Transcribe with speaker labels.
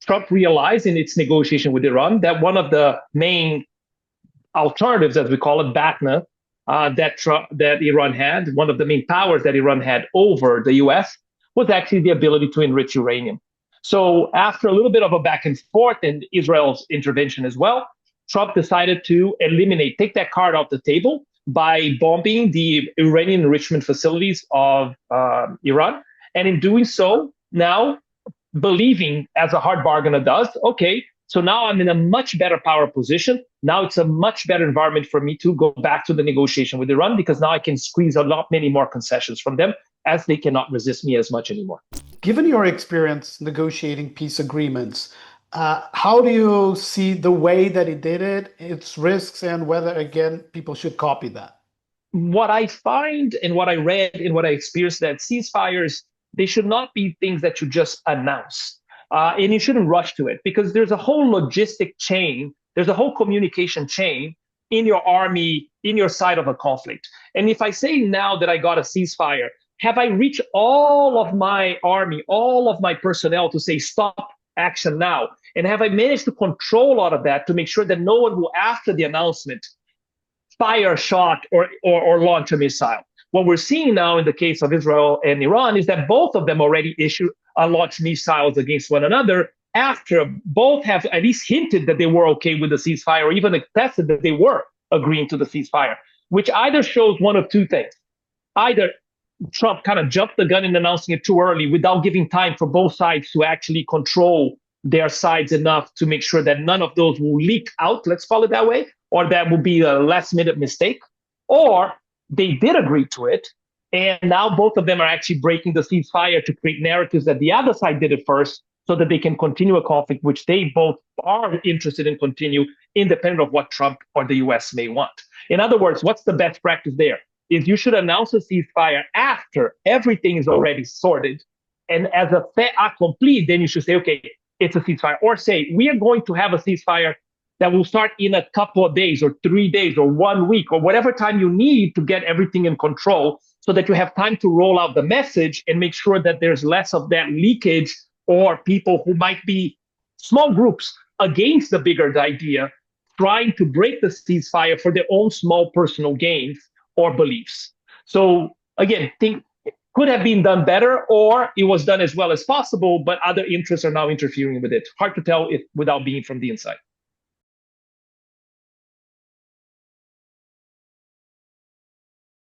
Speaker 1: Trump realized in its negotiation with Iran that one of the main alternatives, as we call it, BATNA, that Iran had, one of the main powers that Iran had over the U.S., was actually the ability to enrich uranium. So after a little bit of a back and forth and Israel's intervention as well, Trump decided to take that card off the table by bombing the uranium enrichment facilities of Iran. And in doing so, now believing, as a hard bargainer does, okay, so now I'm in a much better power position. Now it's a much better environment for me to go back to the negotiation with Iran because now I can squeeze a lot many more concessions from them as they cannot resist me as much anymore.
Speaker 2: Given your experience negotiating peace agreements, how do you see the way that he did it, its risks, and whether, again, people should copy that?
Speaker 1: What I find and what I read and what I experienced that ceasefires, they should not be things that you just announce. And you shouldn't rush to it because there's a whole logistic chain, there's a whole communication chain in your army, in your side of a conflict. And if I say now that I got a ceasefire, have I reached all of my army, all of my personnel to say stop action now? And have I managed to control all of that to make sure that no one will, after the announcement, fire a shot or launch a missile? What we're seeing now in the case of Israel and Iran is that both of them already launched missiles against one another after both have at least hinted that they were okay with the ceasefire or even attested that they were agreeing to the ceasefire, which either shows one of two things. Either Trump kind of jumped the gun in announcing it too early without giving time for both sides to actually control their sides enough to make sure that none of those will leak out, let's call it that way, or that will be a last-minute mistake, or they did agree to it, and now both of them are actually breaking the ceasefire to create narratives that the other side did it first so that they can continue a conflict, which they both are interested in continue, independent of what Trump or the U.S. may want. In other words, what's the best practice there? Is you should announce a ceasefire after everything is already sorted, and as a fait accompli, then you should say, okay, it's a ceasefire, or say, we are going to have a ceasefire that will start in a couple of days or 3 days or 1 week or whatever time you need to get everything in control so that you have time to roll out the message and make sure that there's less of that leakage or people who might be small groups against the bigger idea trying to break the ceasefire for their own small personal gains or beliefs. So again, think it could have been done better or it was done as well as possible, but other interests are now interfering with it. Hard to tell if without being from the inside.